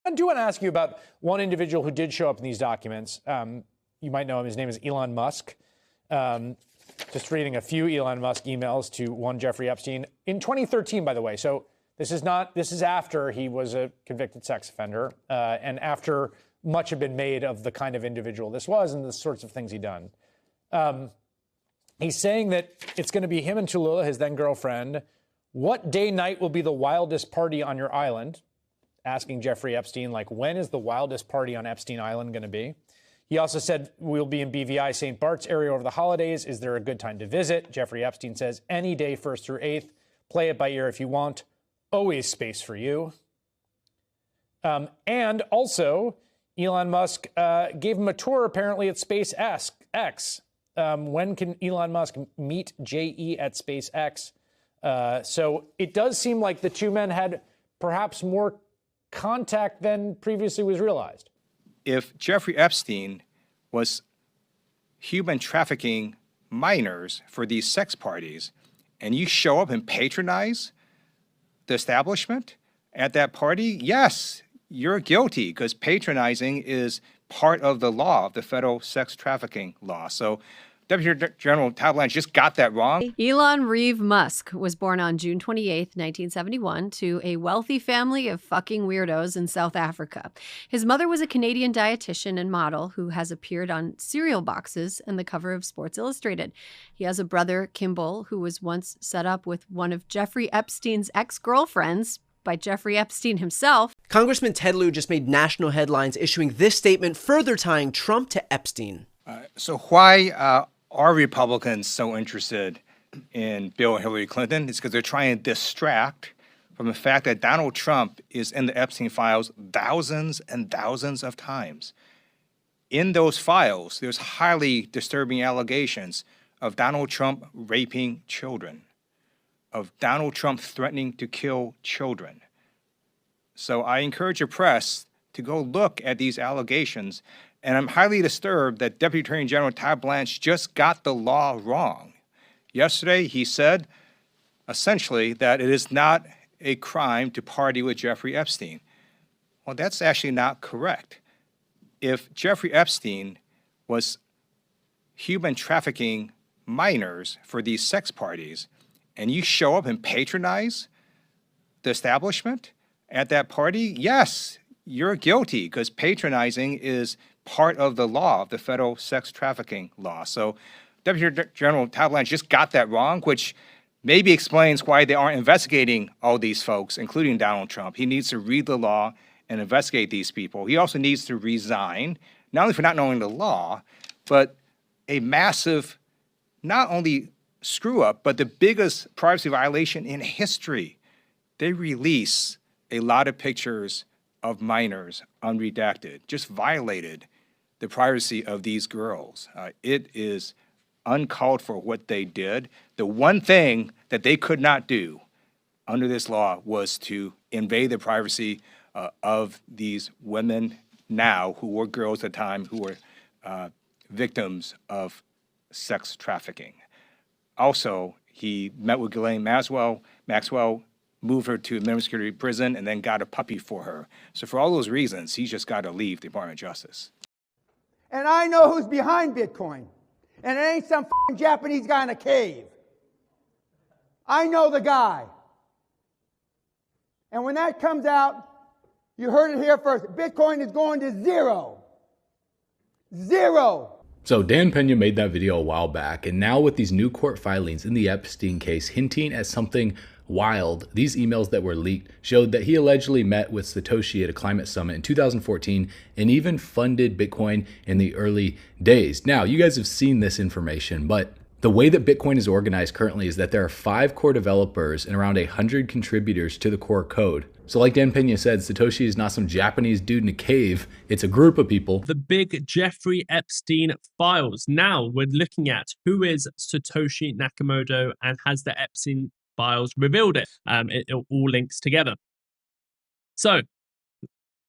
I do want to ask you about one individual who did show up in these documents. You might know him. His name is Elon Musk. Just reading a few Elon Musk emails to one Jeffrey Epstein in 2013, by the way. So this is after he was a convicted sex offender, and after much had been made of the kind of individual this was and the sorts of things he'd done. He's saying that it's going to be him and Tallulah, his then girlfriend. What day night will be the wildest party on your island? Asking Jeffrey Epstein, like, when is the wildest party on Epstein Island going to be? He also said, we'll be in BVI St. Bart's area over the holidays. Is there a good time to visit? Jeffrey Epstein says, any day, 1st through 8th. Play it by ear if you want. Always space for you. And also, Elon Musk gave him a tour, apparently, at SpaceX. When can Elon Musk meet JE at SpaceX? So it does seem like the two men had perhaps more contact than previously was realized. If Jeffrey Epstein was human trafficking minors for these sex parties, and you show up and patronize the establishment at that party, yes, you're guilty, because patronizing is part of the law, of the federal sex trafficking law. So Deputy General Todd Blanche just got that wrong. Elon Reeve Musk was born on June 28, 1971, to a wealthy family of fucking weirdos in South Africa. His mother was a Canadian dietitian and model who has appeared on cereal boxes and the cover of Sports Illustrated. He has a brother, Kimball, who was once set up with one of Jeffrey Epstein's ex-girlfriends by Jeffrey Epstein himself. Congressman Ted Lieu just made national headlines issuing this statement, further tying Trump to Epstein. So why are Republicans so interested in Bill and Hillary Clinton? It's because they're trying to distract from the fact that Donald Trump is in the Epstein files thousands and thousands of times. In those files, there's highly disturbing allegations of Donald Trump raping children, of Donald Trump threatening to kill children. So I encourage the press to go look at these allegations. And I'm highly disturbed that Deputy Attorney General Todd Blanche just got the law wrong. Yesterday, he said, essentially, that it is not a crime to party with Jeffrey Epstein. Well, that's actually not correct. If Jeffrey Epstein was human trafficking minors for these sex parties, and you show up and patronize the establishment at that party, yes, you're guilty, because patronizing is part of the law, of the federal sex trafficking law. So Deputy General Todd Blanche just got that wrong, which maybe explains why they aren't investigating all these folks, including Donald Trump. He needs to read the law and investigate these people. He also needs to resign, not only for not knowing the law, but a massive, not only screw up, but the biggest privacy violation in history. They release a lot of pictures of minors unredacted, just violated the privacy of these girls. It is uncalled for what they did. The one thing that they could not do under this law was to invade the privacy of these women now, who were girls at the time, who were victims of sex trafficking. Also, he met with Ghislaine Maxwell, moved her to a minimum security prison, and then got a puppy for her. So for all those reasons, he's just got to leave the Department of Justice. And I know who's behind Bitcoin. And it ain't some f***ing Japanese guy in a cave. I know the guy. And when that comes out, you heard it here first. Bitcoin is going to zero. Zero. So Dan Pena made that video a while back, and now with these new court filings in the Epstein case hinting at something wild, these emails that were leaked showed that he allegedly met with Satoshi at a climate summit in 2014 and even funded Bitcoin in the early days. Now, you guys have seen this information, but the way that Bitcoin is organized currently is that there are 5 core developers and around 100 contributors to the core code. So like Dan Pena said, Satoshi is not some Japanese dude in a cave. It's a group of people. The big Jeffrey Epstein files. Now we're looking at who is Satoshi Nakamoto and has the Epstein files revealed it. It all links together. So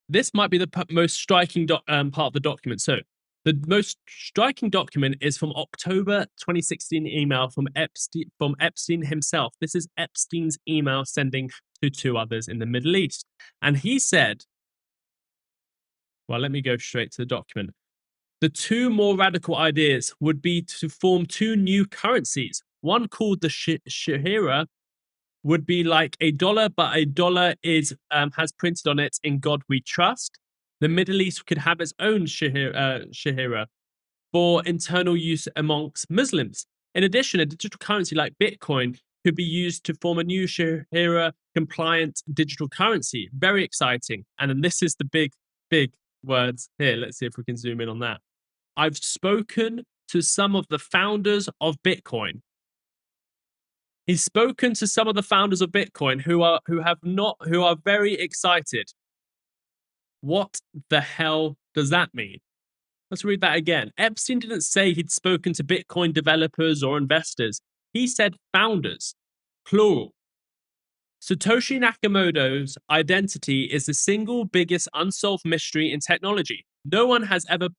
this might be the most striking part of the document. So the most striking document is from October 2016 email from Epstein himself. This is Epstein's email sending to 2 others in the Middle East. And he said, Well, let me go straight to the document. The two more radical ideas would be to form two new currencies. One called the Shahira would be like a dollar, but a dollar is has printed on it "In God We Trust." The Middle East could have its own Shahira for internal use amongst Muslims. In addition, a digital currency like Bitcoin could be used to form a new Shahira compliant digital currency. Very exciting. And then this is the big words here. Let's see if we can zoom in on that. I've spoken to some of the founders of Bitcoin. He's spoken to some of the founders of Bitcoin who are very excited. What the hell does that mean? Let's read that again. Epstein didn't say he'd spoken to Bitcoin developers or investors. He said founders, plural. Satoshi Nakamoto's identity is the single biggest unsolved mystery in technology. No one has ever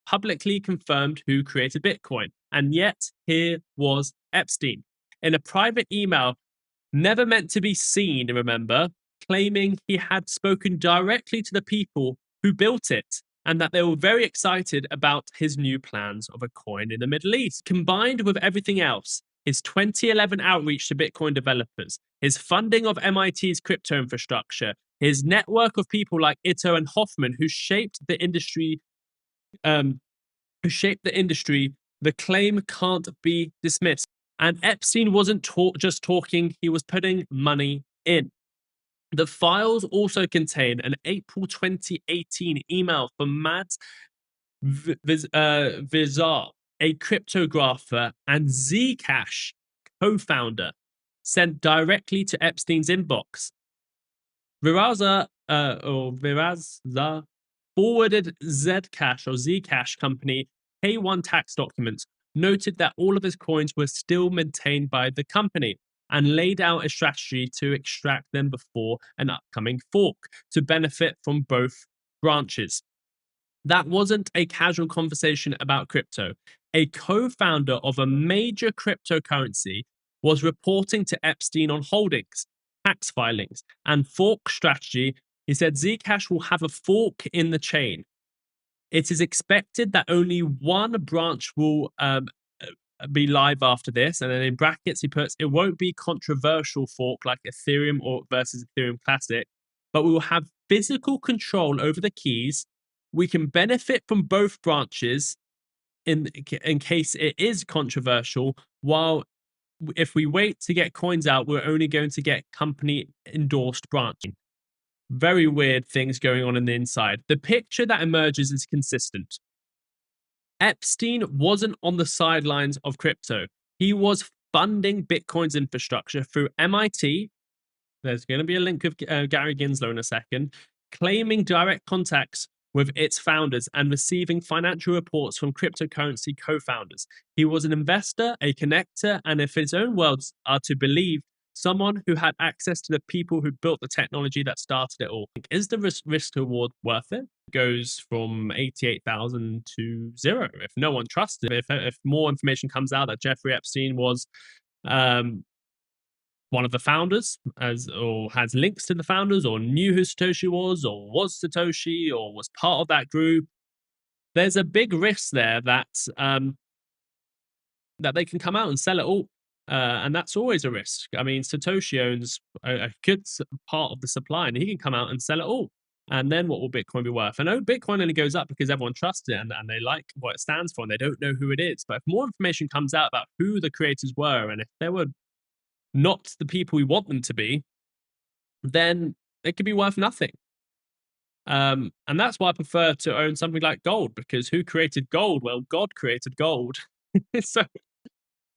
publicly confirmed who created Bitcoin. And yet, here was Epstein. In a private email, never meant to be seen, remember, claiming he had spoken directly to the people who built it and that they were very excited about his new plans of a coin in the Middle East. Combined with everything else, his 2011 outreach to Bitcoin developers, his funding of MIT's crypto infrastructure, his network of people like Ito and Hoffman who shaped the industry, the claim can't be dismissed. And Epstein wasn't just talking, he was putting money in. The files also contain an April 2018 email from Mads Vizar, a cryptographer and Zcash co-founder, sent directly to Epstein's inbox. Viraza forwarded Zcash company K1 tax documents, noted that all of his coins were still maintained by the company, and laid out a strategy to extract them before an upcoming fork to benefit from both branches. That wasn't a casual conversation about crypto. A co-founder of a major cryptocurrency was reporting to Epstein on holdings, tax filings, and fork strategy. He said Zcash will have a fork in the chain. It is expected that only one branch will be live after this, and then in brackets he puts, it won't be controversial fork like Ethereum or versus Ethereum Classic, but we will have physical control over the keys. We can benefit from both branches in case it is controversial, while if we wait to get coins out, we're only going to get company endorsed branching. Very weird things going on in the inside. The picture that emerges is consistent. Epstein wasn't on the sidelines of crypto. He was funding Bitcoin's infrastructure through MIT. There's going to be a link with Gary Gensler in a second, claiming direct contacts with its founders and receiving financial reports from cryptocurrency co-founders. He was an investor, a connector, and if his own words are to believe, someone who had access to the people who built the technology that started it all. Is the risk reward worth it? It goes from 88,000 to 0 if no one trusts it. If more information comes out that Jeffrey Epstein was one of the founders, or has links to the founders, or knew who Satoshi was Satoshi, or was part of that group, there's a big risk there that that they can come out and sell it all. And that's always a risk. I mean, Satoshi owns a good part of the supply, and he can come out and sell it all. And then what will Bitcoin be worth? I know Bitcoin only goes up because everyone trusts it and they like what it stands for, and they don't know who it is. But if more information comes out about who the creators were, and if they were not the people we want them to be, then it could be worth nothing. And that's why I prefer to own something like gold, because who created gold? Well, God created gold.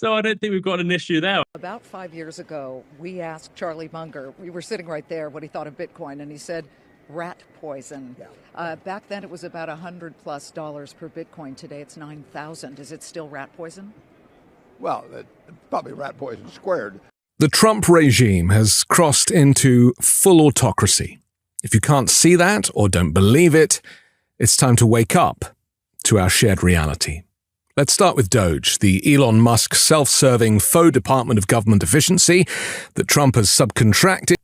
So I don't think we've got an issue there. About 5 years ago, we asked Charlie Munger, we were sitting right there, what he thought of Bitcoin, and he said rat poison. Yeah. Back then it was about $100+ per Bitcoin. Today it's 9,000. Is it still rat poison? Well, probably rat poison squared. The Trump regime has crossed into full autocracy. If you can't see that or don't believe it, it's time to wake up to our shared reality. Let's start with Doge, the Elon Musk self-serving faux Department of Government efficiency that Trump has subcontracted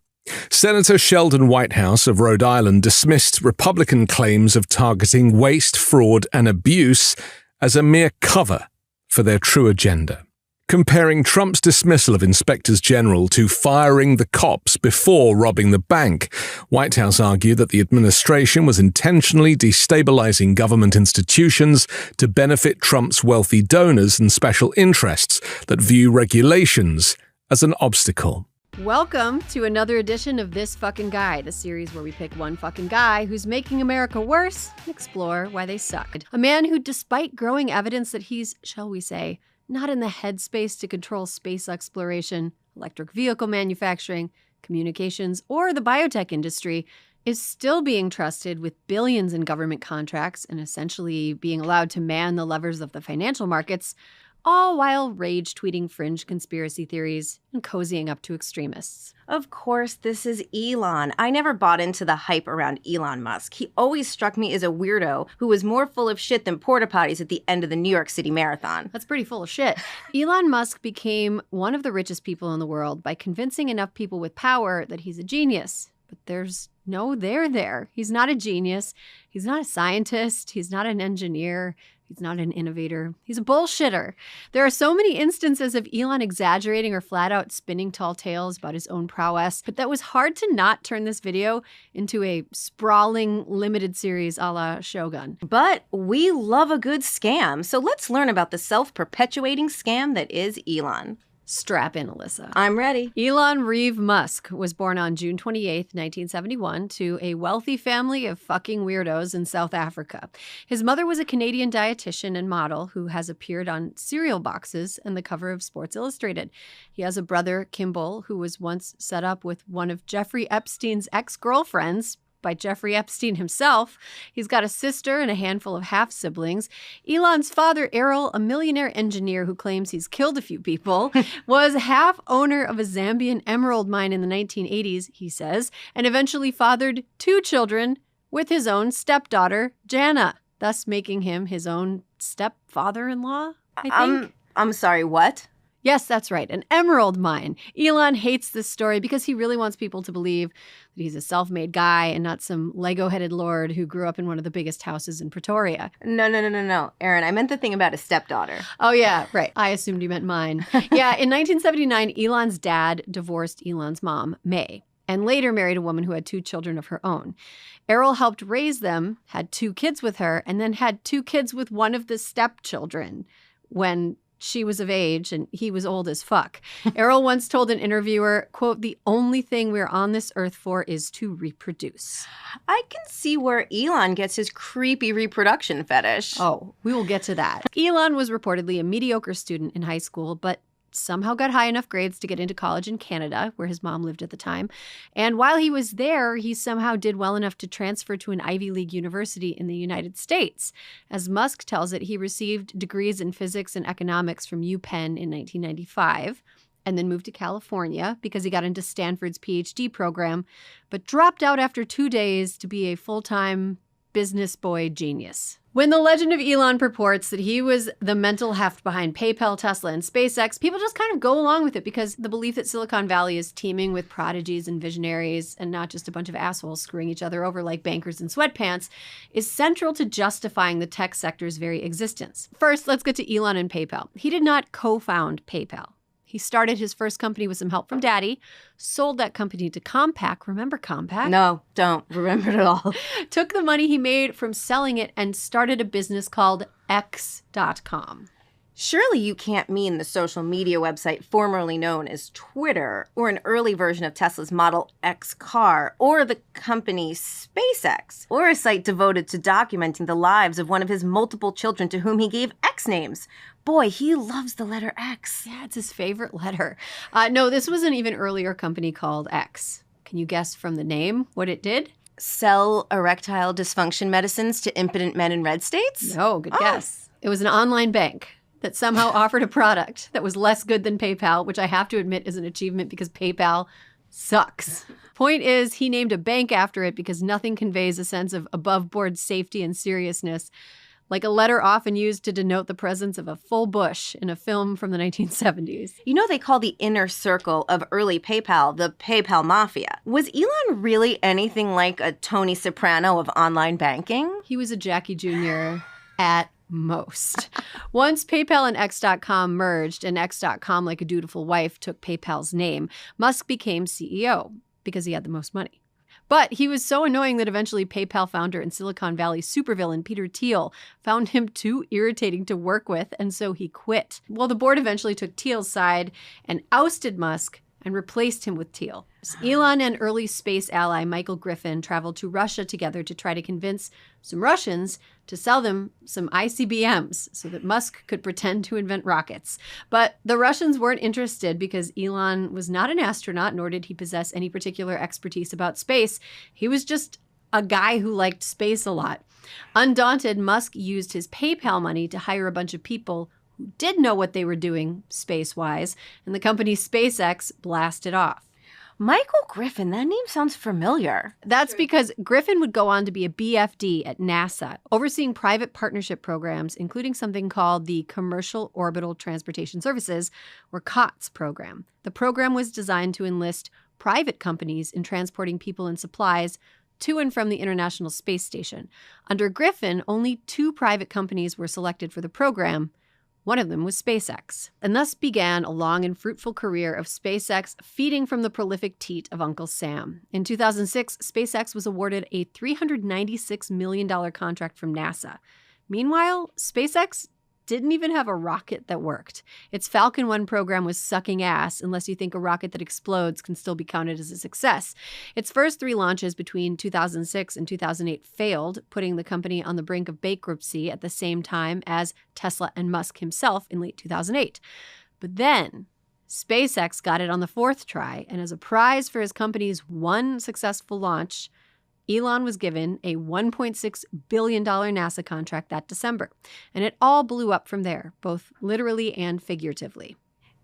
Senator Sheldon Whitehouse of Rhode Island dismissed Republican claims of targeting waste, fraud, and abuse as a mere cover for their true agenda, comparing Trump's dismissal of inspectors general to firing the cops before robbing the bank. Whitehouse argued that the administration was intentionally destabilizing government institutions to benefit Trump's wealthy donors and special interests that view regulations as an obstacle. Welcome to another edition of This Fucking Guy, the series where we pick one fucking guy who's making America worse and explore why they suck. A man who, despite growing evidence that he's, shall we say, not in the headspace to control space exploration, electric vehicle manufacturing, communications, or the biotech industry, is still being trusted with billions in government contracts and essentially being allowed to man the levers of the financial markets, all while rage tweeting fringe conspiracy theories and cozying up to extremists. Of course, this is Elon. I never bought into the hype around Elon Musk. He always struck me as a weirdo who was more full of shit than porta potties at the end of the New York City Marathon. That's pretty full of shit. Elon Musk became one of the richest people in the world by convincing enough people with power that he's a genius. But there's no there there. He's not a genius. He's not a scientist. He's not an engineer. He's not an innovator. He's a bullshitter. There are so many instances of Elon exaggerating or flat out spinning tall tales about his own prowess, but that was hard to not turn this video into a sprawling limited series a la Shogun. But we love a good scam, so let's learn about the self-perpetuating scam that is Elon. Strap in, Alyssa. I'm ready. Elon Reeve Musk was born on June 28, 1971, to a wealthy family of fucking weirdos in South Africa. His mother was a Canadian dietitian and model who has appeared on cereal boxes and the cover of Sports Illustrated. He has a brother, Kimball, who was once set up with one of Jeffrey Epstein's ex-girlfriends, by Jeffrey Epstein himself. He's got a sister and a handful of half-siblings. Elon's father, Errol, a millionaire engineer who claims he's killed a few people, was half owner of a Zambian emerald mine in the 1980s, he says, and eventually fathered 2 children with his own stepdaughter, Jana, thus making him his own stepfather-in-law, I think. I'm sorry, what? Yes, that's right. An emerald mine. Elon hates this story because he really wants people to believe that he's a self-made guy and not some Lego-headed lord who grew up in one of the biggest houses in Pretoria. No, Aaron, I meant the thing about his stepdaughter. Oh, yeah, right. I assumed you meant mine. Yeah, in 1979, Elon's dad divorced Elon's mom, May, and later married a woman who had 2 children of her own. Errol helped raise them, had 2 kids with her, and then had 2 kids with one of the stepchildren when she was of age and he was old as fuck. Errol once told an interviewer, quote, "The only thing we're on this earth for is to reproduce." I can see where Elon gets his creepy reproduction fetish. Oh, we will get to that. Elon was reportedly a mediocre student in high school, but somehow got high enough grades to get into college in Canada, where his mom lived at the time. And while he was there, he somehow did well enough to transfer to an Ivy League university in the United States. As Musk tells it, he received degrees in physics and economics from UPenn in 1995, and then moved to California because he got into Stanford's PhD program, but dropped out after 2 days to be a full-time business boy genius. When the legend of Elon purports that he was the mental heft behind PayPal, Tesla, and SpaceX, people just kind of go along with it because the belief that Silicon Valley is teeming with prodigies and visionaries and not just a bunch of assholes screwing each other over like bankers in sweatpants is central to justifying the tech sector's very existence. First, let's get to Elon and PayPal. He did not co-found PayPal. He started his first company with some help from Daddy, sold that company to Compaq. Remember Compaq? No, don't remember it at all. Took the money he made from selling it and started a business called X.com. Surely you can't mean the social media website formerly known as Twitter, or an early version of Tesla's Model X car, or the company SpaceX, or a site devoted to documenting the lives of one of his multiple children to whom he gave X names. Boy, he loves the letter X. Yeah, it's his favorite letter. No, this was an even earlier company called X. Can you guess from the name what it did? Sell erectile dysfunction medicines to impotent men in red states? No, good guess. It was an online bank that somehow offered a product that was less good than PayPal, which I have to admit is an achievement because PayPal sucks. Point is, he named a bank after it because nothing conveys a sense of above-board safety and seriousness like a letter often used to denote the presence of a full bush in a film from the 1970s. You know, they call the inner circle of early PayPal the PayPal Mafia. Was Elon really anything like a Tony Soprano of online banking? He was a Jackie Jr. at most. Once PayPal and X.com merged and X.com, like a dutiful wife, took PayPal's name, Musk became CEO because he had the most money. But he was so annoying that eventually PayPal founder and Silicon Valley supervillain Peter Thiel found him too irritating to work with, and so he quit. Well, the board eventually took Thiel's side and ousted Musk and replaced him with Thiel. Elon and early space ally Michael Griffin traveled to Russia together to try to convince some Russians to sell them some ICBMs so that Musk could pretend to invent rockets. But the Russians weren't interested because Elon was not an astronaut, nor did he possess any particular expertise about space. He was just a guy who liked space a lot. Undaunted, Musk used his PayPal money to hire a bunch of people who did know what they were doing space-wise, and the company SpaceX blasted off. Michael Griffin, that name sounds familiar. That's because Griffin would go on to be a BFD at NASA, overseeing private partnership programs, including something called the Commercial Orbital Transportation Services, or COTS program. The program was designed to enlist private companies in transporting people and supplies to and from the International Space Station. Under Griffin, only 2 private companies were selected for the program. One of them was SpaceX. And thus began a long and fruitful career of SpaceX feeding from the prolific teat of Uncle Sam. In 2006, SpaceX was awarded a $396 million contract from NASA. Meanwhile, SpaceX didn't even have a rocket that worked. Its Falcon 1 program was sucking ass, unless you think a rocket that explodes can still be counted as a success. Its first 3 launches between 2006 and 2008 failed, putting the company on the brink of bankruptcy at the same time as Tesla and Musk himself in late 2008. But then, SpaceX got it on the 4th try, and as a prize for his company's one successful launch, Elon was given a $1.6 billion NASA contract that December. And it all blew up from there, both literally and figuratively.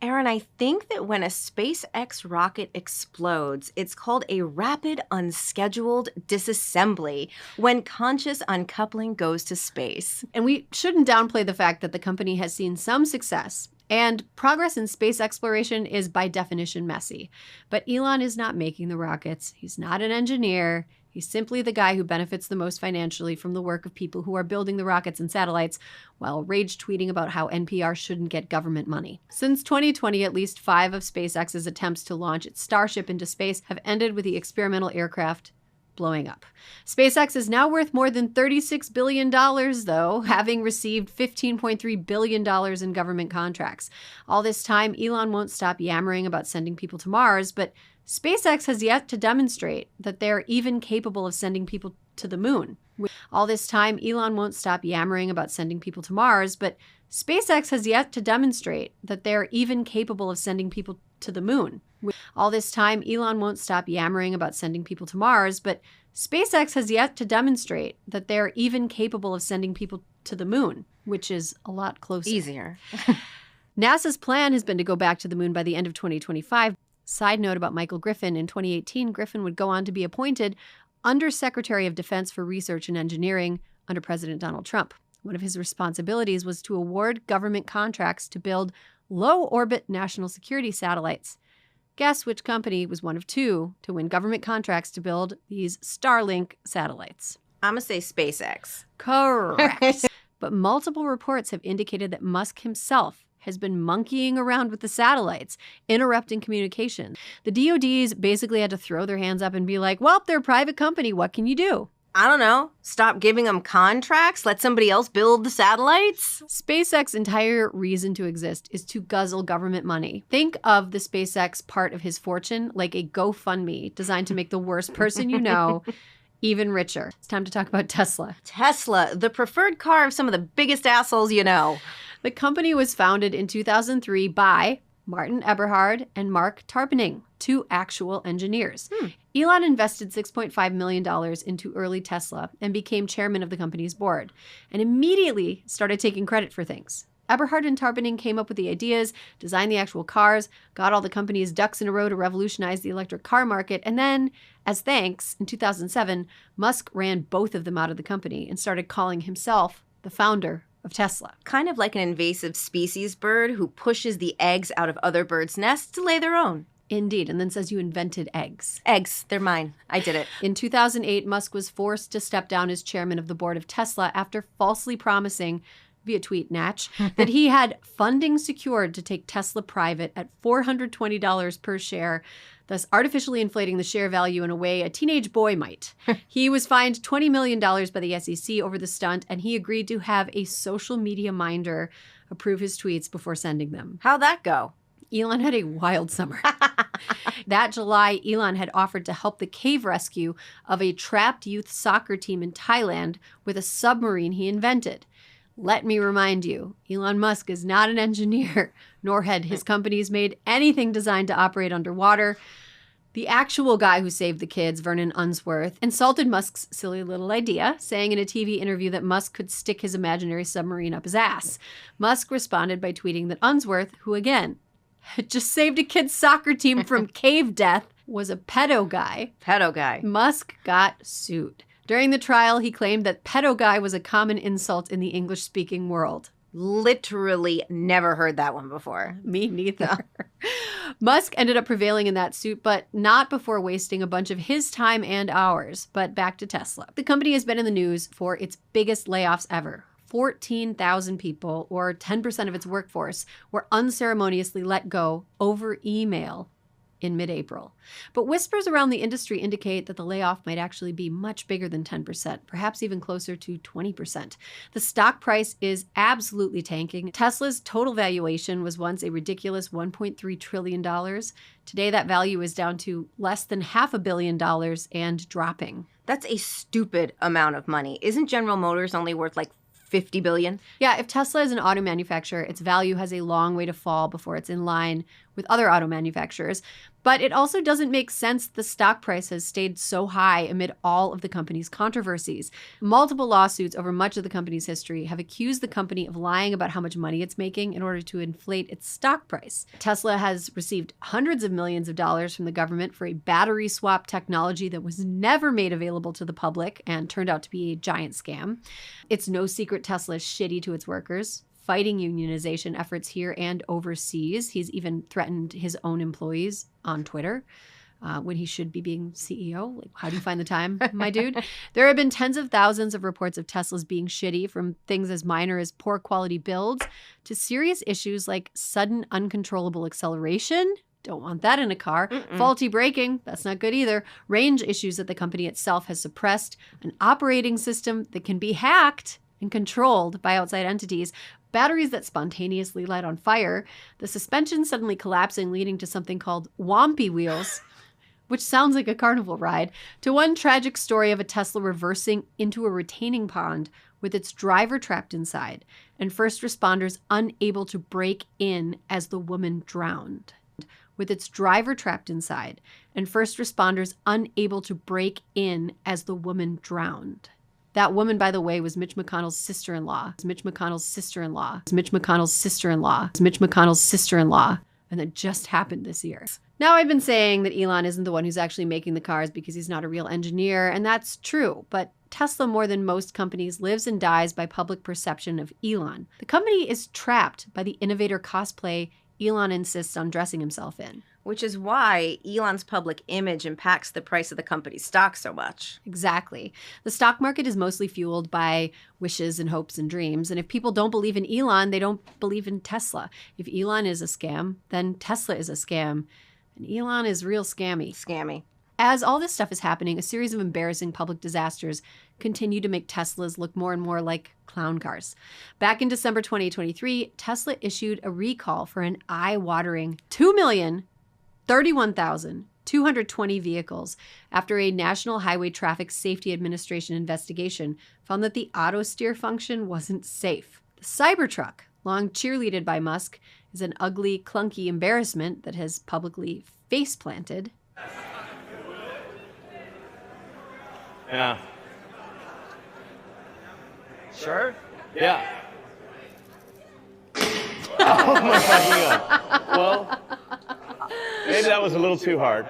Aaron, I think that when a SpaceX rocket explodes, it's called a rapid unscheduled disassembly when conscious uncoupling goes to space. And we shouldn't downplay the fact that the company has seen some success. And progress in space exploration is by definition messy. But Elon is not making the rockets. He's not an engineer. He's simply the guy who benefits the most financially from the work of people who are building the rockets and satellites while rage tweeting about how NPR shouldn't get government money. Since 2020, at least 5 of SpaceX's attempts to launch its Starship into space have ended with the experimental aircraft blowing up. SpaceX is now worth more than $36 billion, though, having received $15.3 billion in government contracts. All this time, Elon won't stop yammering about sending people to Mars, but SpaceX has yet to demonstrate that they're even capable of sending people to the moon. All this time, Elon won't stop yammering about sending people to Mars, but SpaceX has yet to demonstrate that they're even capable of sending people to the moon. All this time, Elon won't stop yammering about sending people to Mars, but SpaceX has yet to demonstrate that they're even capable of sending people to the moon, which is a lot closer. Easier. NASA's plan has been to go back to the moon by the end of 2025. Side note about Michael Griffin, in 2018, Griffin would go on to be appointed Undersecretary of Defense for Research and Engineering under President Donald Trump. One of his responsibilities was to award government contracts to build low-orbit national security satellites. Guess which company was one of 2 to win government contracts to build these Starlink satellites? I'm going to say SpaceX. Correct. But multiple reports have indicated that Musk himself has been monkeying around with the satellites, interrupting communication. The DoDs basically had to throw their hands up and be like, well, they're a private company. What can you do? I don't know. Stop giving them contracts? Let somebody else build the satellites? SpaceX's entire reason to exist is to guzzle government money. Think of the SpaceX part of his fortune like a GoFundMe designed to make the worst person you know even richer. It's time to talk about Tesla. Tesla, the preferred car of some of the biggest assholes you know. The company was founded in 2003 by Martin Eberhard and Mark Tarpenning, 2 actual engineers. Elon invested $6.5 million into early Tesla and became chairman of the company's board, and immediately started taking credit for things. Eberhard and Tarpenning came up with the ideas, designed the actual cars, got all the company's ducks in a row to revolutionize the electric car market, and then, as thanks, in 2007, Musk ran both of them out of the company and started calling himself the founder of Tesla. Kind of like an invasive species bird who pushes the eggs out of other birds' nests to lay their own. Indeed, and then says you invented eggs. Eggs, they're mine. I did it. In 2008, Musk was forced to step down as chairman of the board of Tesla after falsely promising, via tweet Natch, that he had funding secured to take Tesla private at $420 per share, thus artificially inflating the share value in a way a teenage boy might. He was fined $20 million by the SEC over the stunt, and he agreed to have a social media minder approve his tweets before sending them. How'd that go? Elon had a wild summer. That July, Elon had offered to help the cave rescue of a trapped youth soccer team in Thailand with a submarine he invented. Let me remind you, Elon Musk is not an engineer, nor had his companies made anything designed to operate underwater. The actual guy who saved the kids, Vernon Unsworth, insulted Musk's silly little idea, saying in a TV interview that Musk could stick his imaginary submarine up his ass. Musk responded by tweeting that Unsworth, who again had just saved a kid's soccer team from cave death, was a pedo guy. Pedo guy. Musk got sued. During the trial, he claimed that pedo guy was a common insult in the English-speaking world. Literally never heard that one before. Me neither. Musk ended up prevailing in that suit, but not before wasting a bunch of his time and ours. But back to Tesla. The company has been in the news for its biggest layoffs ever. 14,000 people, or 10% of its workforce, were unceremoniously let go over email in mid-April. But whispers around the industry indicate that the layoff might actually be much bigger than 10%, perhaps even closer to 20%. The stock price is absolutely tanking. Tesla's total valuation was once a ridiculous $1.3 trillion. Today, that value is down to less than $500 million and dropping. That's a stupid amount of money. Isn't General Motors only worth like 50 billion? Yeah, if Tesla is an auto manufacturer, its value has a long way to fall before it's in line with other auto manufacturers. But it also doesn't make sense the stock price has stayed so high amid all of the company's controversies. Multiple lawsuits over much of the company's history have accused the company of lying about how much money it's making in order to inflate its stock price. Tesla has received hundreds of millions of dollars from the government for a battery swap technology that was never made available to the public and turned out to be a giant scam. It's no secret Tesla is shitty to its workers, fighting unionization efforts here and overseas. He's even threatened his own employees on Twitter when he should be being CEO. Like, how do you find the time, my dude? There have been tens of thousands of reports of Teslas being shitty, from things as minor as poor quality builds to serious issues like sudden uncontrollable acceleration. Don't want that in a car. Faulty braking, that's not good either. Range issues that the company itself has suppressed. An operating system that can be hacked and controlled by outside entities. Batteries that spontaneously light on fire. The suspension suddenly collapsing, leading to something called Wompy Wheels, which sounds like a carnival ride, to one tragic story of a Tesla reversing into a retaining pond with its driver trapped inside and first responders unable to break in as the woman drowned. With its driver trapped inside and first responders unable to break in as the woman drowned. That woman, by the way, was Mitch McConnell's sister-in-law. Mitch McConnell's sister-in-law. Mitch McConnell's sister-in-law. Mitch McConnell's sister-in-law. And that just happened this year. Now, I've been saying that Elon isn't the one who's actually making the cars because he's not a real engineer, and that's true. But Tesla, more than most companies, lives and dies by public perception of Elon. The company is trapped by the innovator cosplay Elon insists on dressing himself in. Which is why Elon's public image impacts the price of the company's stock so much. Exactly. The stock market is mostly fueled by wishes and hopes and dreams. And if people don't believe in Elon, they don't believe in Tesla. If Elon is a scam, then Tesla is a scam. And Elon is real scammy. Scammy. As all this stuff is happening, a series of embarrassing public disasters continue to make Teslas look more and more like clown cars. Back in December 2023, Tesla issued a recall for an eye-watering 2,031,220 vehicles after a National Highway Traffic Safety Administration investigation found that the auto steer function wasn't safe. The Cybertruck, long cheerleaded by Musk, is an ugly, clunky embarrassment that has publicly face-planted. Yeah. Sure? Yeah. Oh my God. Well, maybe that was a little too hard.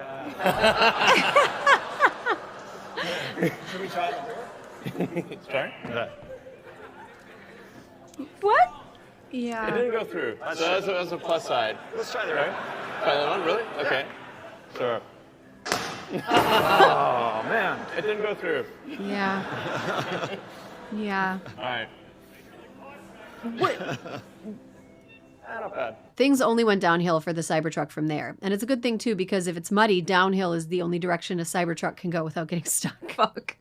Should we try the beer? Sorry? What? Yeah. It didn't go through. So that's a plus side. Let's try the right. Try that one, really? Okay. Sure. Oh, man. It didn't go through. Yeah. Yeah. All right. What? Not bad. Things only went downhill for the Cybertruck from there. And it's a good thing, too, because if it's muddy, downhill is the only direction a Cybertruck can go without getting stuck. Fuck.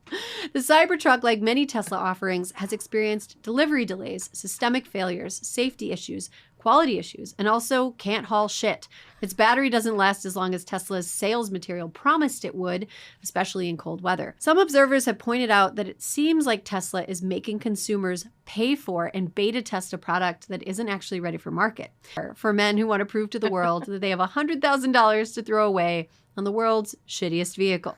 The Cybertruck, like many Tesla offerings, has experienced delivery delays, systemic failures, safety issues, quality issues, and also can't haul shit. Its battery doesn't last as long as Tesla's sales material promised it would, especially in cold weather. Some observers have pointed out that it seems like Tesla is making consumers pay for and beta test a product that isn't actually ready for market. For men who want to prove to the world that they have $100,000 to throw away on the world's shittiest vehicle.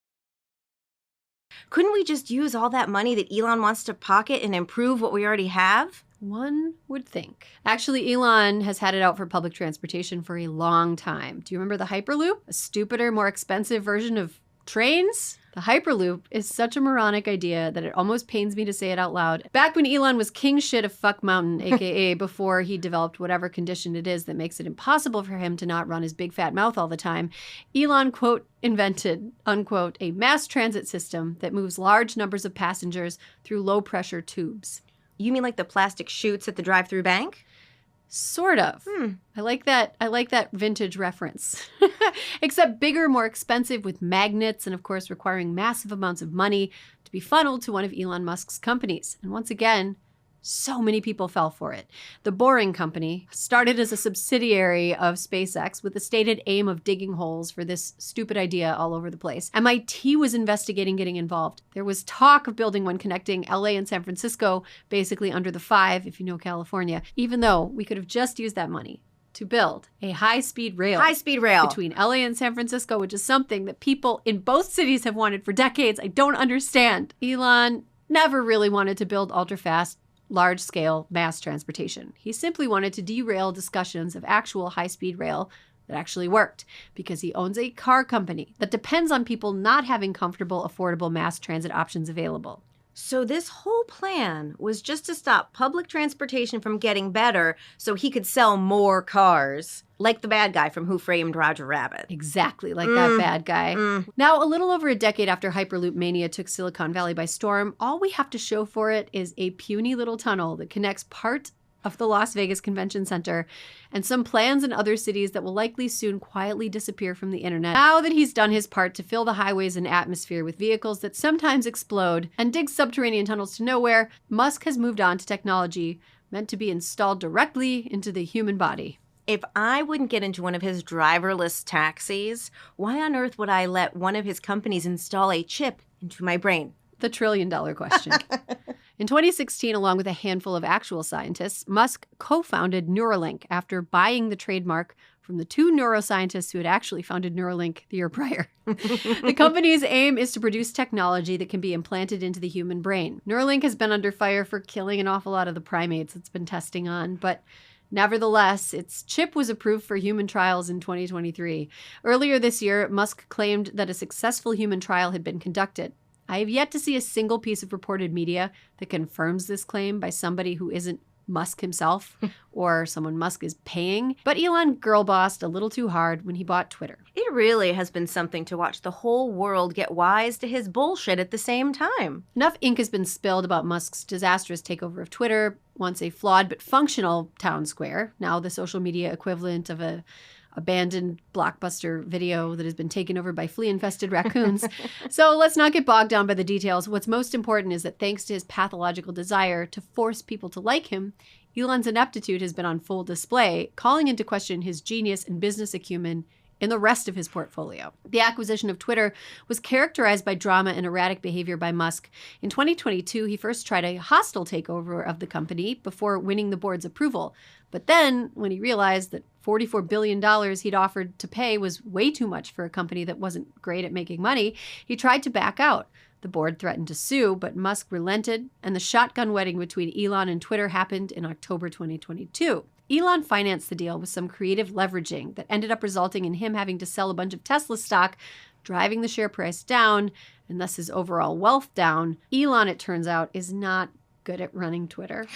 Couldn't we just use all that money that Elon wants to pocket and improve what we already have? One would think. Actually, Elon has had it out for public transportation for a long time. Do you remember the Hyperloop? A stupider, more expensive version of trains? The Hyperloop is such a moronic idea that it almost pains me to say it out loud. Back when Elon was king shit of Fuck Mountain, aka before he developed whatever condition it is that makes it impossible for him to not run his big fat mouth all the time, Elon, quote, invented, unquote, a mass transit system that moves large numbers of passengers through low pressure tubes. You mean like the plastic chutes at the drive-through bank? Sort of. I like that vintage reference. Except bigger, more expensive with magnets and of course requiring massive amounts of money to be funneled to one of Elon Musk's companies. And once again, so many people fell for it. The Boring Company started as a subsidiary of SpaceX with the stated aim of digging holes for this stupid idea all over the place. MIT was investigating getting involved. There was talk of building one connecting LA and San Francisco, basically under the 5, if you know California, even though we could have just used that money to build a high-speed rail. High-speed rail. Between LA and San Francisco, which is something that people in both cities have wanted for decades. I don't understand. Elon never really wanted to build ultra-fast, large-scale mass transportation. He simply wanted to derail discussions of actual high-speed rail that actually worked because he owns a car company that depends on people not having comfortable, affordable mass transit options available. So this whole plan was just to stop public transportation from getting better so he could sell more cars. Like the bad guy from Who Framed Roger Rabbit. Exactly like that bad guy. Now, a little over a decade after Hyperloop mania took Silicon Valley by storm, all we have to show for it is a puny little tunnel that connects part of the Las Vegas Convention Center and some plans in other cities that will likely soon quietly disappear from the internet. Now that he's done his part to fill the highways and atmosphere with vehicles that sometimes explode and dig subterranean tunnels to nowhere, Musk has moved on to technology meant to be installed directly into the human body. If I wouldn't get into one of his driverless taxis, why on earth would I let one of his companies install a chip into my brain? The trillion-dollar question. In 2016, along with a handful of actual scientists, Musk co-founded Neuralink after buying the trademark from the 2 neuroscientists who had actually founded Neuralink the year prior. The company's aim is to produce technology that can be implanted into the human brain. Neuralink has been under fire for killing an awful lot of the primates it's been testing on, but nevertheless, its chip was approved for human trials in 2023. Earlier this year, Musk claimed that a successful human trial had been conducted. I have yet to see a single piece of reported media that confirms this claim by somebody who isn't Musk himself or someone Musk is paying. But Elon girl-bossed a little too hard when he bought Twitter. It really has been something to watch the whole world get wise to his bullshit at the same time. Enough ink has been spilled about Musk's disastrous takeover of Twitter, once a flawed but functional town square, now the social media equivalent of a abandoned Blockbuster video that has been taken over by flea-infested raccoons. So let's not get bogged down by the details. What's most important is that thanks to his pathological desire to force people to like him, Elon's ineptitude has been on full display, calling into question his genius and business acumen in the rest of his portfolio. The acquisition of Twitter was characterized by drama and erratic behavior by Musk. In 2022, he first tried a hostile takeover of the company before winning the board's approval. But then, when he realized that $44 billion he'd offered to pay was way too much for a company that wasn't great at making money, he tried to back out. The board threatened to sue, but Musk relented, and the shotgun wedding between Elon and Twitter happened in October 2022. Elon financed the deal with some creative leveraging that ended up resulting in him having to sell a bunch of Tesla stock, driving the share price down, and thus his overall wealth down. Elon, it turns out, is not good at running Twitter.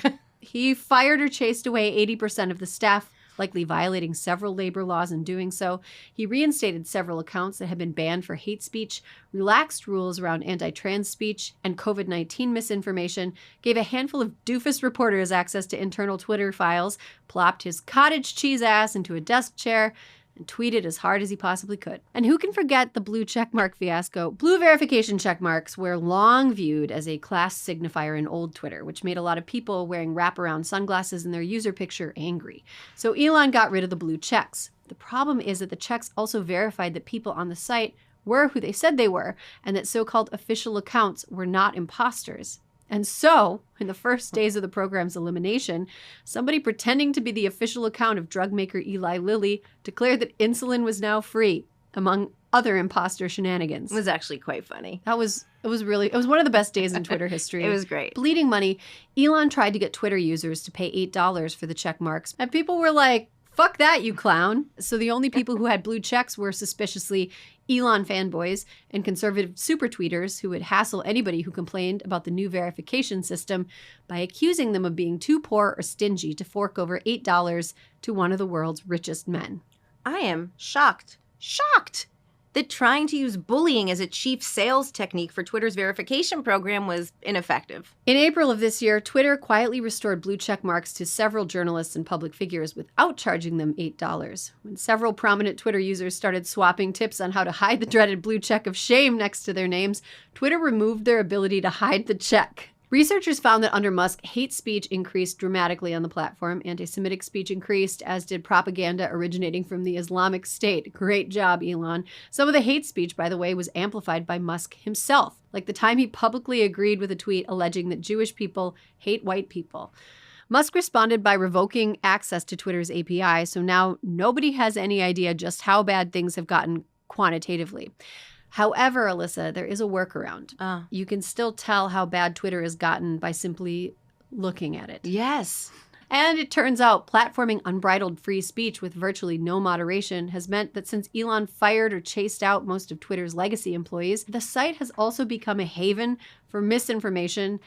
He fired or chased away 80% of the staff, likely violating several labor laws in doing so. He reinstated several accounts that had been banned for hate speech, relaxed rules around anti-trans speech and COVID-19 misinformation, gave a handful of doofus reporters access to internal Twitter files, plopped his cottage cheese ass into a desk chair, and tweeted as hard as he possibly could. And who can forget the blue checkmark fiasco? Blue verification checkmarks were long viewed as a class signifier in old Twitter, which made a lot of people wearing wraparound sunglasses in their user picture angry. So Elon got rid of the blue checks. The problem is that the checks also verified that people on the site were who they said they were, and that so-called official accounts were not imposters. And so, in the first days of the program's elimination, somebody pretending to be the official account of drug maker Eli Lilly declared that insulin was now free, among other imposter shenanigans. It was actually quite funny. It was one of the best days in Twitter history. It was great. Bleeding money, Elon tried to get Twitter users to pay $8 for the check marks, and people were like, fuck that, you clown. So the only people who had blue checks were suspiciously Elon fanboys and conservative super tweeters who would hassle anybody who complained about the new verification system by accusing them of being too poor or stingy to fork over $8 to one of the world's richest men. I am shocked that trying to use bullying as a chief sales technique for Twitter's verification program was ineffective. In April of this year, Twitter quietly restored blue check marks to several journalists and public figures without charging them $8. When several prominent Twitter users started swapping tips on how to hide the dreaded blue check of shame next to their names, Twitter removed their ability to hide the check. Researchers found that under Musk, hate speech increased dramatically on the platform. Anti-Semitic speech increased, as did propaganda originating from the Islamic State. Great job, Elon. Some of the hate speech, by the way, was amplified by Musk himself, like the time he publicly agreed with a tweet alleging that Jewish people hate white people. Musk responded by revoking access to Twitter's API, so now nobody has any idea just how bad things have gotten quantitatively. However, Alyssa, there is a workaround. You can still tell how bad Twitter has gotten by simply looking at it. Yes. And it turns out platforming unbridled free speech with virtually no moderation has meant that since Elon fired or chased out most of Twitter's legacy employees, the site has also become a haven for misinformation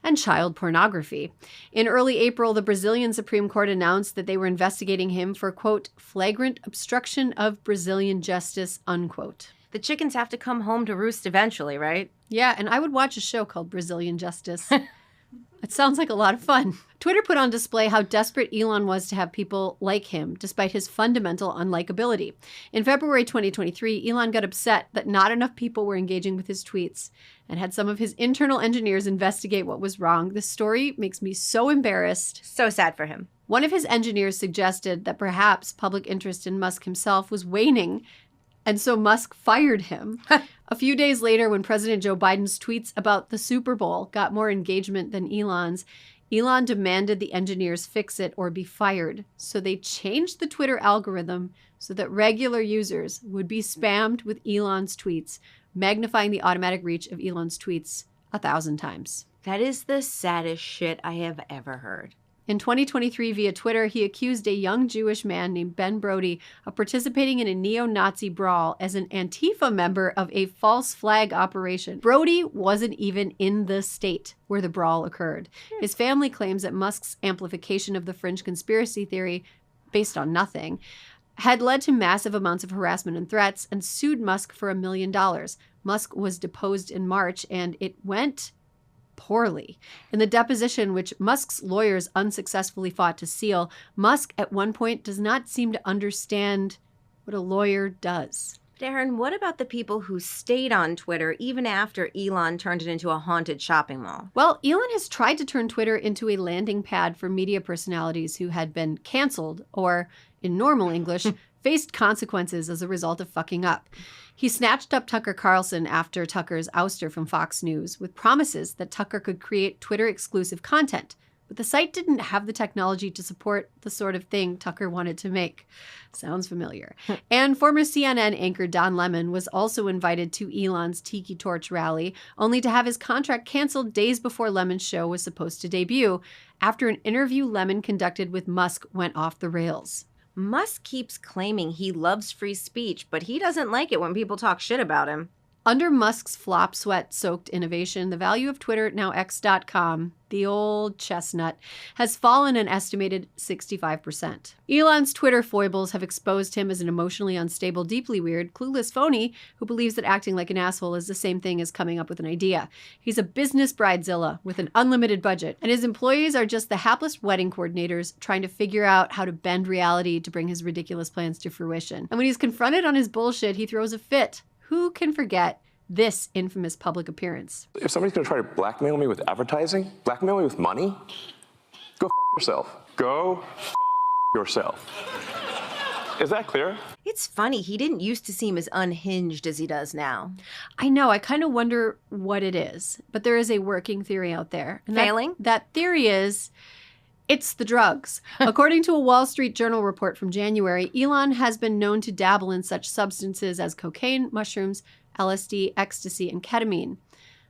and child pornography. In early April, the Brazilian Supreme Court announced that they were investigating him for, quote, flagrant obstruction of Brazilian justice, unquote. The chickens have to come home to roost eventually, right? Yeah, and I would watch a show called Brazilian Justice. It sounds like a lot of fun. Twitter put on display how desperate Elon was to have people like him, despite his fundamental unlikability. In February 2023, Elon got upset that not enough people were engaging with his tweets and had some of his internal engineers investigate what was wrong. This story makes me so embarrassed. So sad for him. One of his engineers suggested that perhaps public interest in Musk himself was waning, and so Musk fired him. A few days later, when President Joe Biden's tweets about the Super Bowl got more engagement than Elon's, Elon demanded the engineers fix it or be fired. So they changed the Twitter algorithm so that regular users would be spammed with Elon's tweets, magnifying the automatic reach of Elon's tweets 1,000 times. That is the saddest shit I have ever heard. In 2023, via Twitter, he accused a young Jewish man named Ben Brody of participating in a neo-Nazi brawl as an Antifa member of a false flag operation. Brody wasn't even in the state where the brawl occurred. His family claims that Musk's amplification of the fringe conspiracy theory, based on nothing, had led to massive amounts of harassment and threats, and sued Musk for $1 million. Musk was deposed in March, and it went poorly. In the deposition, which Musk's lawyers unsuccessfully fought to seal, Musk at one point does not seem to understand what a lawyer does. Darren, what about the people who stayed on Twitter even after Elon turned it into a haunted shopping mall? Well, Elon has tried to turn Twitter into a landing pad for media personalities who had been canceled or, in normal English, faced consequences as a result of fucking up. He snatched up Tucker Carlson after Tucker's ouster from Fox News with promises that Tucker could create Twitter-exclusive content. But the site didn't have the technology to support the sort of thing Tucker wanted to make. Sounds familiar. And former CNN anchor Don Lemon was also invited to Elon's Tiki Torch rally, only to have his contract canceled days before Lemon's show was supposed to debut, after an interview Lemon conducted with Musk went off the rails. Musk keeps claiming he loves free speech, but he doesn't like it when people talk shit about him. Under Musk's flop sweat-soaked innovation, the value of Twitter, now X.com, the old chestnut, has fallen an estimated 65%. Elon's Twitter foibles have exposed him as an emotionally unstable, deeply weird, clueless phony who believes that acting like an asshole is the same thing as coming up with an idea. He's a business bridezilla with an unlimited budget, and his employees are just the hapless wedding coordinators trying to figure out how to bend reality to bring his ridiculous plans to fruition. And when he's confronted on his bullshit, he throws a fit. Who can forget this infamous public appearance? If somebody's going to try to blackmail me with advertising, blackmail me with money, go f yourself. Go f yourself. Is that clear? It's funny, he didn't used to seem as unhinged as he does now. I know, I kind of wonder what it is, but there is a working theory out there. And Failing? That theory is, it's the drugs. According to a Wall Street Journal report from January, Elon has been known to dabble in such substances as cocaine, mushrooms, LSD, ecstasy, and ketamine.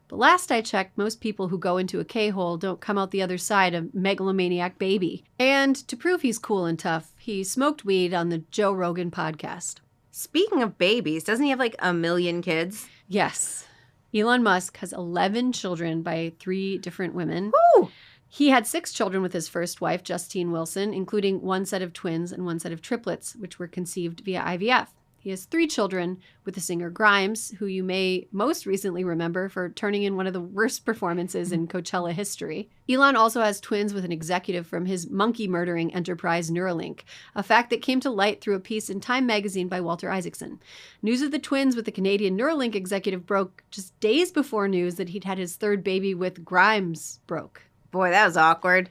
But last I checked, most people who go into a K-hole don't come out the other side a megalomaniac baby. And to prove he's cool and tough, he smoked weed on the Joe Rogan podcast. Speaking of babies, doesn't he have like 1 million kids? Yes. Elon Musk has 11 children by 3 different women. Woo! He had 6 children with his first wife, Justine Wilson, including 1 set of twins and 1 set of triplets, which were conceived via IVF. He has 3 children with the singer Grimes, who you may most recently remember for turning in one of the worst performances in Coachella history. Elon also has twins with an executive from his monkey-murdering enterprise Neuralink, a fact that came to light through a piece in Time magazine by Walter Isaacson. News of the twins with the Canadian Neuralink executive broke just days before news that he'd had his 3rd baby with Grimes broke. Boy, that was awkward.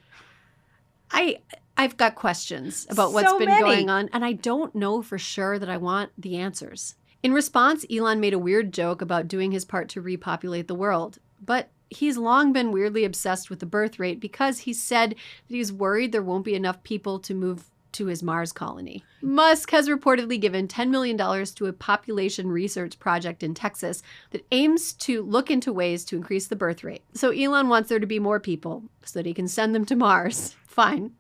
I've got questions about what's So been many. going on, and I don't know for sure that I want the answers. In response, Elon made a weird joke about doing his part to repopulate the world. But he's long been weirdly obsessed with the birth rate because he said that he's worried there won't be enough people to move to his Mars colony. Musk has reportedly given $10 million to a population research project in Texas that aims to look into ways to increase the birth rate. So Elon wants there to be more people so that he can send them to Mars. Fine.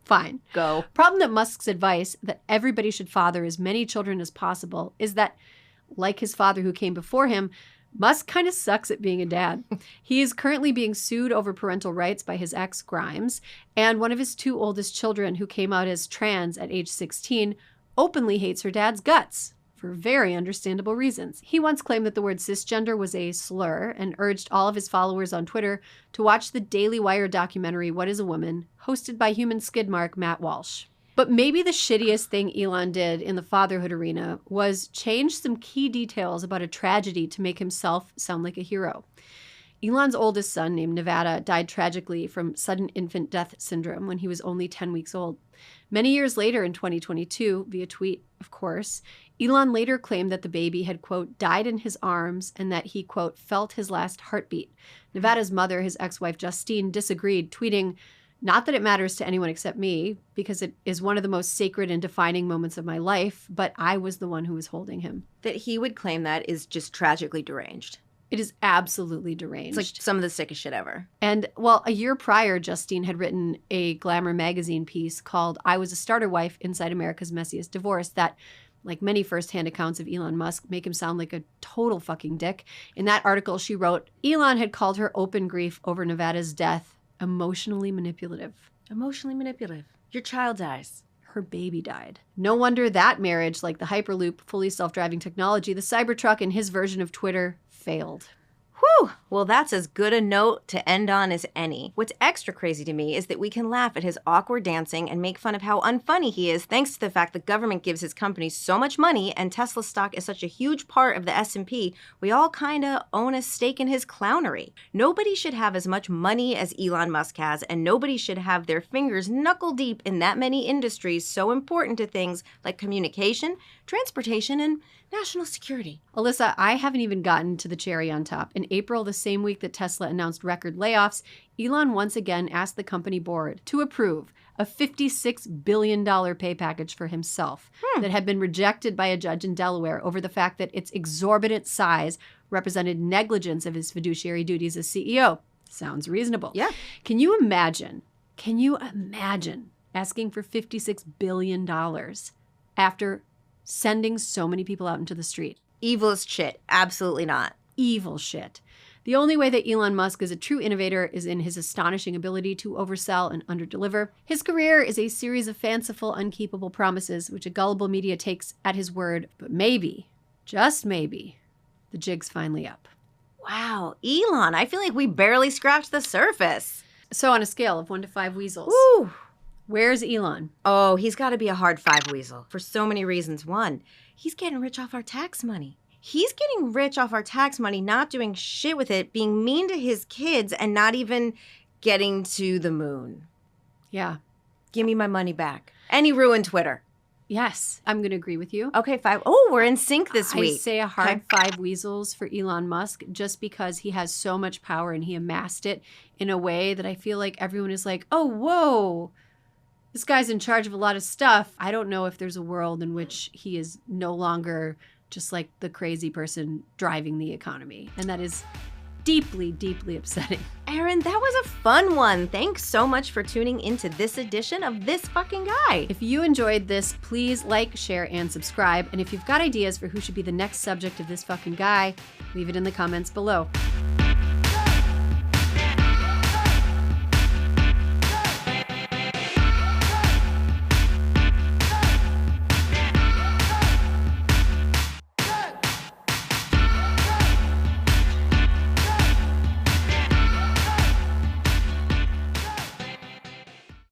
Fine. Go. Problem that Musk's advice that everybody should father as many children as possible is that, like his father who came before him, Musk kind of sucks at being a dad. He is currently being sued over parental rights by his ex, Grimes, and one of his 2 oldest children, who came out as trans at age 16, openly hates her dad's guts for very understandable reasons. He once claimed that the word cisgender was a slur and urged all of his followers on Twitter to watch the Daily Wire documentary What is a Woman, hosted by human skid mark Matt Walsh. But maybe the shittiest thing Elon did in the fatherhood arena was change some key details about a tragedy to make himself sound like a hero. Elon's oldest son, named Nevada, died tragically from sudden infant death syndrome when he was only 10 weeks old. Many years later in 2022, via tweet, of course, Elon later claimed that the baby had, quote, died in his arms and that he, quote, felt his last heartbeat. Nevada's mother, his ex-wife Justine, disagreed, tweeting, "Not that it matters to anyone except me, because it is one of the most sacred and defining moments of my life, but I was the one who was holding him." That he would claim that is just tragically deranged. It is absolutely deranged. It's like some of the sickest shit ever. And, well, a year prior, Justine had written a Glamour magazine piece called I Was a Starter Wife Inside America's Messiest Divorce that, like many firsthand accounts of Elon Musk, make him sound like a total fucking dick. In that article, she wrote, Elon had called her open grief over Nevada's death emotionally manipulative. Emotionally manipulative. Your child dies. Her baby died. No wonder that marriage, like the Hyperloop, fully self-driving technology, the Cybertruck, and his version of Twitter, failed. Whew! Well, that's as good a note to end on as any. What's extra crazy to me is that we can laugh at his awkward dancing and make fun of how unfunny he is thanks to the fact the government gives his company so much money and Tesla stock is such a huge part of the S&P, we all kinda own a stake in his clownery. Nobody should have as much money as Elon Musk has, and nobody should have their fingers knuckle deep in that many industries so important to things like communication, transportation, and national security. Alyssa, I haven't even gotten to the cherry on top. In April, the same week that Tesla announced record layoffs, Elon once again asked the company board to approve a $56 billion pay package for himself that had been rejected by a judge in Delaware over the fact that its exorbitant size represented negligence of his fiduciary duties as CEO. Sounds reasonable. Yeah. Can you imagine asking for $56 billion after sending so many people out into the street? Evilest shit. Absolutely not. Evil shit. The only way that Elon Musk is a true innovator is in his astonishing ability to oversell and underdeliver. His career is a series of fanciful, unkeepable promises, which a gullible media takes at his word. But maybe, just maybe, the jig's finally up. Wow, Elon, I feel like we barely scratched the surface. So on a scale of 1 to 5 weasels, Woo! Where's Elon? Oh, he's got to be a hard 5 weasel for so many reasons. One, he's getting rich off our tax money. He's getting rich off our tax money, not doing shit with it, being mean to his kids, and not even getting to the moon. Yeah. Give me my money back. And he ruined Twitter. Yes, I'm going to agree with you. Okay, 5. Oh, we're in sync this week. I say a hard 5 weasels for Elon Musk just because he has so much power and he amassed it in a way that I feel like everyone is like, oh, whoa, this guy's in charge of a lot of stuff. I don't know if there's a world in which he is no longer just like the crazy person driving the economy. And that is deeply, deeply upsetting. Erin, that was a fun one. Thanks so much for tuning into this edition of This Fucking Guy. If you enjoyed this, please like, share, and subscribe. And if you've got ideas for who should be the next subject of This Fucking Guy, leave it in the comments below.